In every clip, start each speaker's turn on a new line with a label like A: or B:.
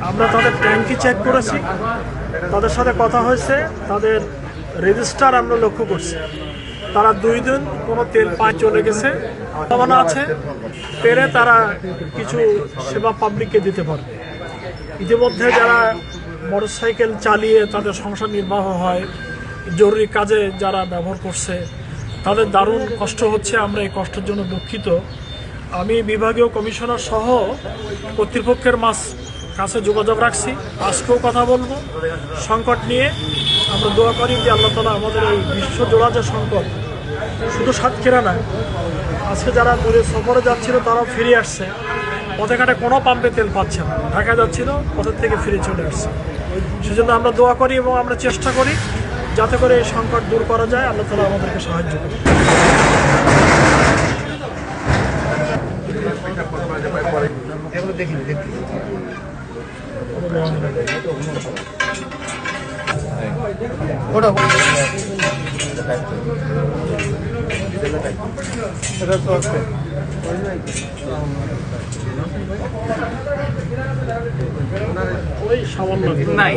A: আমরা তাদের ট্যাঙ্কি চেক করেছি, তাদের সাথে কথা হয়েছে, তাদের রেজিস্টার আমরা লক্ষ্য করছি। তারা 2 দিন কোনো তেল পায় চলে গেছে, সম্ভাবনা আছে পেরে তারা কিছু সেবা পাবলিককে দিতে পারবে। ইতিমধ্যে যারা মোটরসাইকেল চালিয়ে তাদের সংসার নির্বাহ হয়, জরুরি কাজে যারা ব্যবহার করছে, তাদের দারুণ কষ্ট হচ্ছে। আমরা এই কষ্টের জন্য দুঃখিত। আমি বিভাগীয় কমিশনার সহ কর্তৃপক্ষের কাছে যোগাযোগ রাখছি, আজকেও কথা বলবো। সংকট নিয়ে আমরা দোয়া করি যে আল্লাহ তাআলা আমাদের এই বিশ্বজোড়া যে সংকট, শুধু সাতক্ষীরা না, আজকে যারা দূরে সফরে যাচ্ছিল তারাও ফিরে আসছে। পথে ঘাটে কোনো পাম্পে তেল পাচ্ছে না, ঢাকা যাচ্ছিল পথের থেকে ফিরে চলে আসছে। সেজন্য আমরা দোয়া করি এবং আমরা চেষ্টা করি যাতে করে এই সংকট দূর করা যায়। আল্লাহ তাআলা আমাদেরকে সাহায্য করে। ওই সামান্য নাই।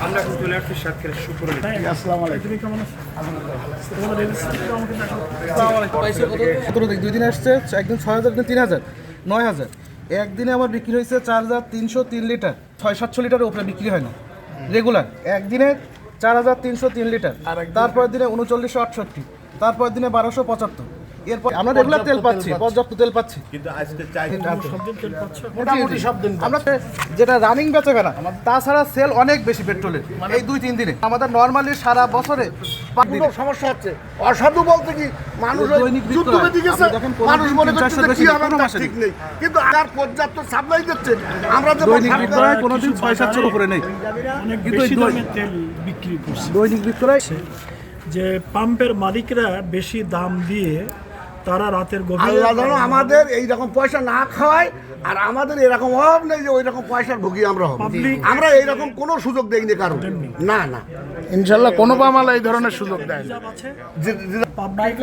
B: আমরা এখন চলে আসছি সাতক্ষীরা সুপুরে।
A: আসসালামু আলাইকুম। তুমি কেমন আছো? তোমার রেজিস্ট্রেশন আমাকে দেখাও।
B: আসসালামু আলাইকুম।
C: কত দিক 2 দিন আসছে, একদিন 6000, একদিন 3000, 9000। একদিনে আমার বিক্রি হয়েছে 4303 লিটার, 600-700 লিটারের উপরে বিক্রি হয় না রেগুলার। একদিনে 4303 লিটার, তারপরের দিনে 3968, তারপরের দিনে 1275। এরপর আমরা রেগুলার তেল পাচ্ছি, পর্যাপ্ত তেল পাচ্ছি,
B: কিন্তু আজকে চাই
A: সবদিন তেল পাচ্ছ?
C: মোটামুটি সব দিন আমরা যেটা রানিং বেচাকেনা, তাছাড়া সেল অনেক বেশি পেট্রোলের এই 2-3 দিনে। আমাদের নর্মালি সারা বছরে
D: কোনো সমস্যা হচ্ছে। অসাধু বলতে কি মানুষ
C: দৈনিক বিক্রয়,
D: যুদ্ধ বেঁধে গেছে,
C: আপনি দেখেন কোনো
D: মানুষ
C: দিন
D: মনে
C: 300
D: করছে যে
C: বেশি
D: কি হবে
C: কোনো
D: তার
C: মাসে
D: ঠিক নেই, কিন্তু আর পর্যাপ্ত সাপ্লাই দিচ্ছে। আমরা যে
C: দৈনিক বিক্রয় কোনোদিন 600-700 উপরে নেই,
A: অনেক
C: কিন্তু
A: বেশি
C: এই
A: দামে তেল বিক্রি করছে।
C: দৈনিক বিক্রয়
A: যে পাম্পের মালিকরা বেশি দাম দিয়ে তারা রাতের গভীরে
D: আল্লাহ যেন আমাদের এইরকম পয়সা না খাওয়ায়, আর আমাদের এরকম অভাব নেই যে ওই রকম পয়সার ভুগি আমরা হব। আমরা এইরকম কোনো সুযোগ দেইনি কারণ না না ইনশাল্লাহ কোনো পামালা এই ধরনের সুযোগ দেয় না।
A: আছে পাবলিক